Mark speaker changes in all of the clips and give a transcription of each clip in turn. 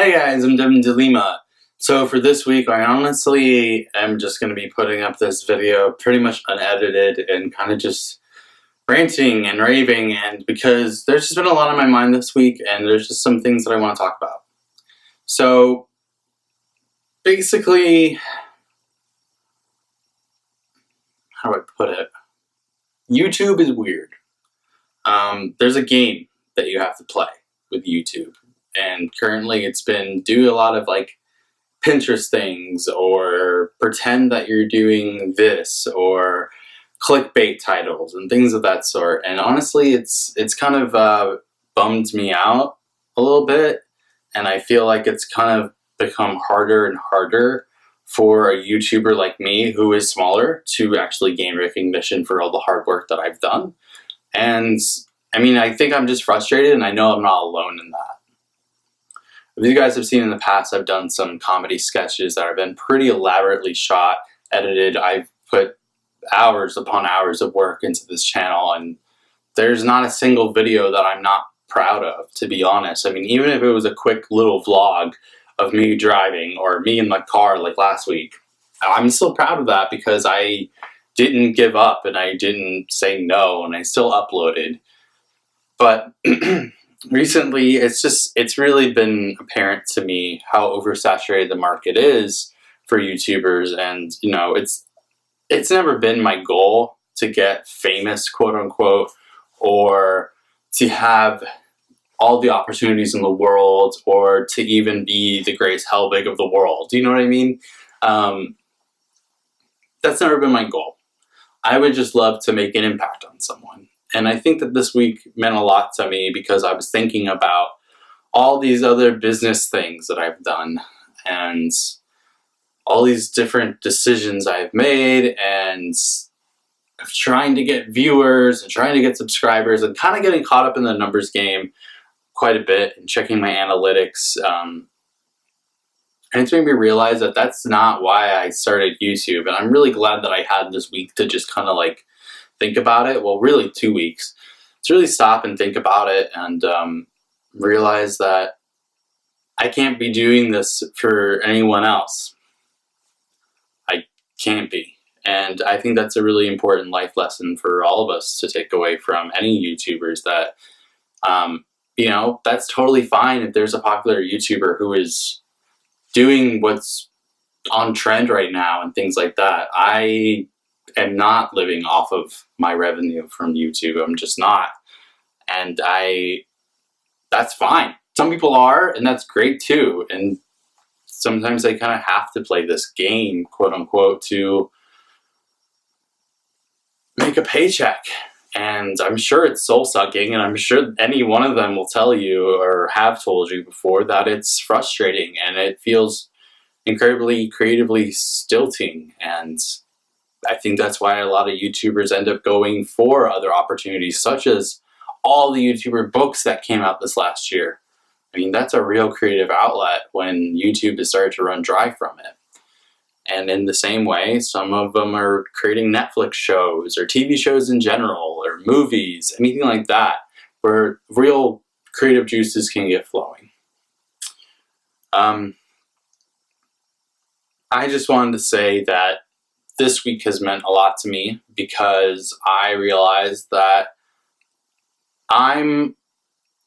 Speaker 1: Hey guys, I'm Devin de Lima. So for this week, I honestly am just going to be putting up this video pretty much unedited and kind of just ranting and raving, and because there's just been a lot on my mind this week and there's just some things that I want to talk about. So basically, how do I put it? YouTube is weird. There's a game that you have to play with YouTube, and currently it's been do a lot of like Pinterest things or pretend that you're doing this or clickbait titles and things of that sort. And honestly, it's kind of bummed me out a little bit, and I feel like it's kind of become harder and harder for a YouTuber like me who is smaller to actually gain recognition for all the hard work that I've done. And I mean, I think I'm just frustrated, and I know I'm not alone in that. As you guys have seen in the past, I've done some comedy sketches that have been pretty elaborately shot, edited. I've put hours upon hours of work into this channel, and there's not a single video that I'm not proud of, to be honest. I mean, even if it was a quick little vlog of me driving or me in my car like last week, I'm still proud of that because I didn't give up and I didn't say no, and I still uploaded. But recently, it's really been apparent to me how oversaturated the market is for YouTubers, and you know, it's never been my goal to get famous, quote unquote, or to have all the opportunities in the world, or to even be the Grace Helbig of the world. Do you know what I mean? That's never been my goal. I would just love to make an impact on someone. And I think that this week meant a lot to me because I was thinking about all these other business things that I've done and all these different decisions I've made, and of trying to get viewers and trying to get subscribers and kind of getting caught up in the numbers game quite a bit and checking my analytics. And it's made me realize that that's not why I started YouTube. And I'm really glad that I had this week to just kind of like think about it. Well, really 2 weeks to really stop and think about it, and realize that I can't be doing this for anyone else. I can't be. And I think that's a really important life lesson for all of us to take away from any YouTubers, that, you know, that's totally fine if there's a popular YouTuber who is doing what's on trend right now and things like that. I am not living off of my revenue from YouTube. I'm just not. And that's fine. Some people are, and that's great too. And sometimes they kind of have to play this game, quote unquote, to make a paycheck. And I'm sure it's soul-sucking, and I'm sure any one of them will tell you or have told you before that it's frustrating and it feels incredibly creatively stilting. And I think that's why a lot of YouTubers end up going for other opportunities, such as all the YouTuber books that came out this last year. I mean, that's a real creative outlet when YouTube has started to run dry from it. And in the same way, some of them are creating Netflix shows or TV shows in general or movies, anything like that, where real creative juices can get flowing. I just wanted to say that this week has meant a lot to me because I realized that I'm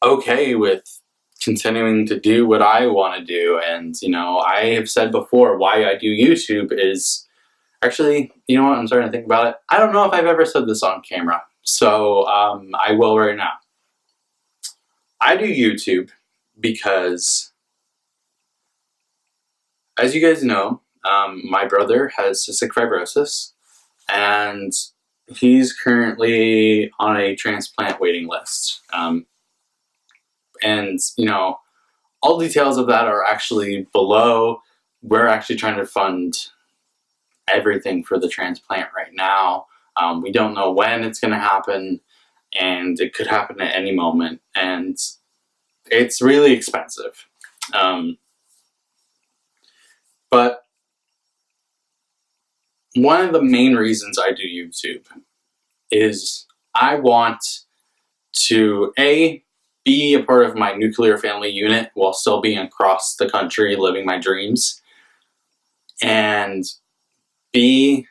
Speaker 1: okay with continuing to do what I want to do. And, you know, I have said before why I do YouTube is actually, you know what, I'm starting to think about it. I don't know if I've ever said this on camera, so I will right now. I do YouTube because, as you guys know, my brother has cystic fibrosis, and he's currently on a transplant waiting list. And, you know, all details of that are actually below. We're actually trying to fund everything for the transplant right now. We don't know when it's going to happen, and it could happen at any moment. And it's really expensive. But one of the main reasons I do YouTube is I want to, A, be a part of my nuclear family unit while still being across the country living my dreams, and B,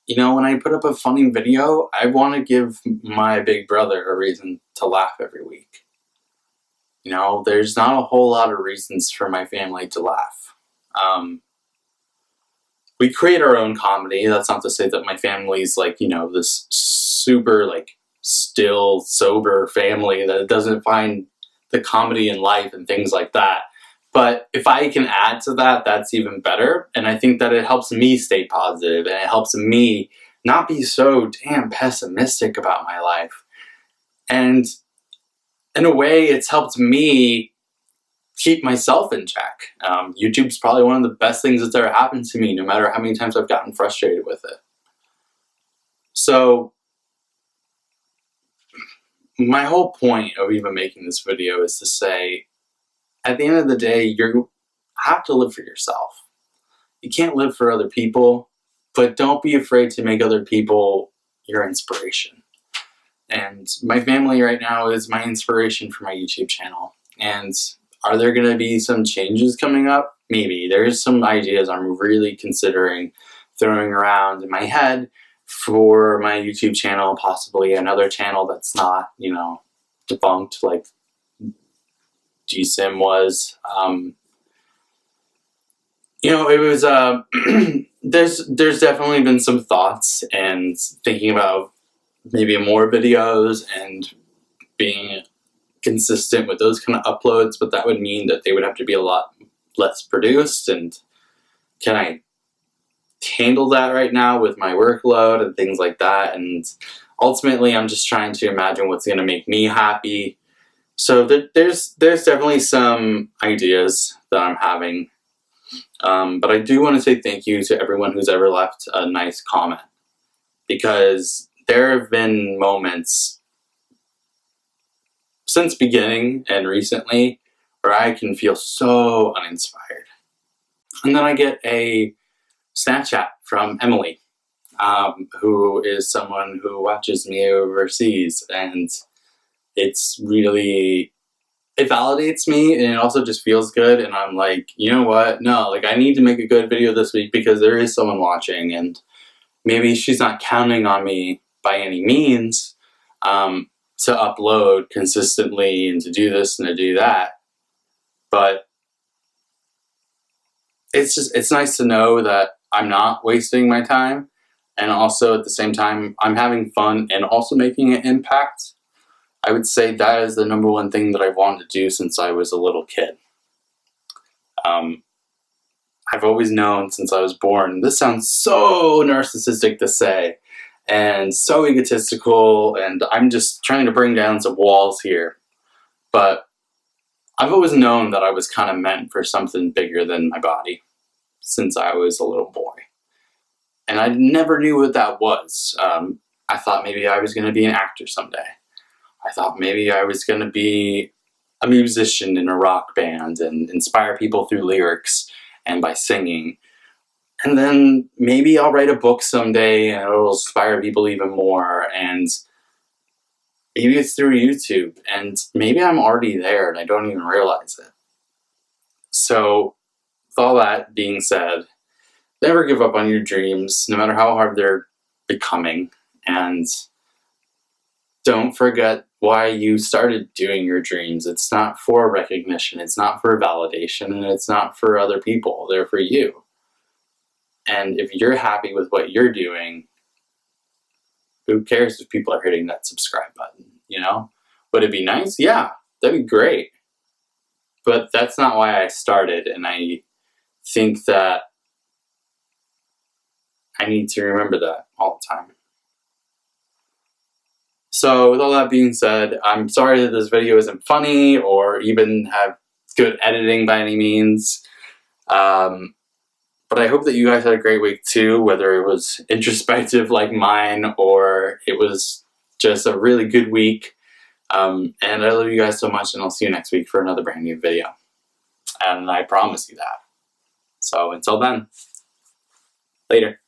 Speaker 1: you know, when I put up a funny video, I want to give my big brother a reason to laugh every week. You know, there's not a whole lot of reasons for my family to laugh. We create our own comedy. That's not to say that my family's like, you know, this super like still sober family that doesn't find the comedy in life and things like that. But if I can add to that, that's even better. And I think that it helps me stay positive, and it helps me not be so damn pessimistic about my life. And in a way, it's helped me keep myself in check. YouTube's probably one of the best things that's ever happened to me, no matter how many times I've gotten frustrated with it. So my whole point of even making this video is to say, at the end of the day, you have to live for yourself. You can't live for other people, but don't be afraid to make other people your inspiration. And my family right now is my inspiration for my YouTube channel. And are there going to be some changes coming up? Maybe. There's some ideas I'm really considering throwing around in my head for my YouTube channel, possibly another channel that's not, you know, debunked like GSIM was. You know, it was, there's definitely been some thoughts and thinking about maybe more videos and being consistent with those kind of uploads, but that would mean that they would have to be a lot less produced. And can I handle that right now with my workload and things like that? And ultimately, I'm just trying to imagine what's going to make me happy. So there's definitely some ideas that I'm having. But I do want to say thank you to everyone who's ever left a nice comment, because there have been moments since beginning and recently where I can feel so uninspired. And then I get a Snapchat from Emily, who is someone who watches me overseas, and it's really, it validates me, and it also just feels good. And I'm like, you know what? No, like I need to make a good video this week because there is someone watching, and maybe she's not counting on me by any means to upload consistently and to do this and to do that. But it's nice to know that I'm not wasting my time, and also at the same time I'm having fun and also making an impact. I would say that is the number one thing that I've wanted to do since I was a little kid. I've always known since I was born, this sounds so narcissistic to say, and so egotistical, and I'm just trying to bring down some walls here, but I've always known that I was kind of meant for something bigger than my body since I was a little boy. And I never knew what that was. I thought maybe I was going to be an actor someday. I thought maybe I was going to be a musician in a rock band and inspire people through lyrics and by singing. And then maybe I'll write a book someday and it'll inspire people even more. And maybe it's through YouTube. And maybe I'm already there and I don't even realize it. So with all that being said, never give up on your dreams, no matter how hard they're becoming. And don't forget why you started doing your dreams. It's not for recognition, it's not for validation, and it's not for other people. They're for you. And if you're happy with what you're doing, who cares if people are hitting that subscribe button, you know? Would it be nice? Yeah, that'd be great. But that's not why I started, and I think that I need to remember that all the time. So with all that being said, I'm sorry that this video isn't funny or even have good editing by any means. But I hope that you guys had a great week too, whether it was introspective like mine or it was just a really good week. And I love you guys so much, and I'll see you next week for another brand new video. And I promise you that. So until then, later.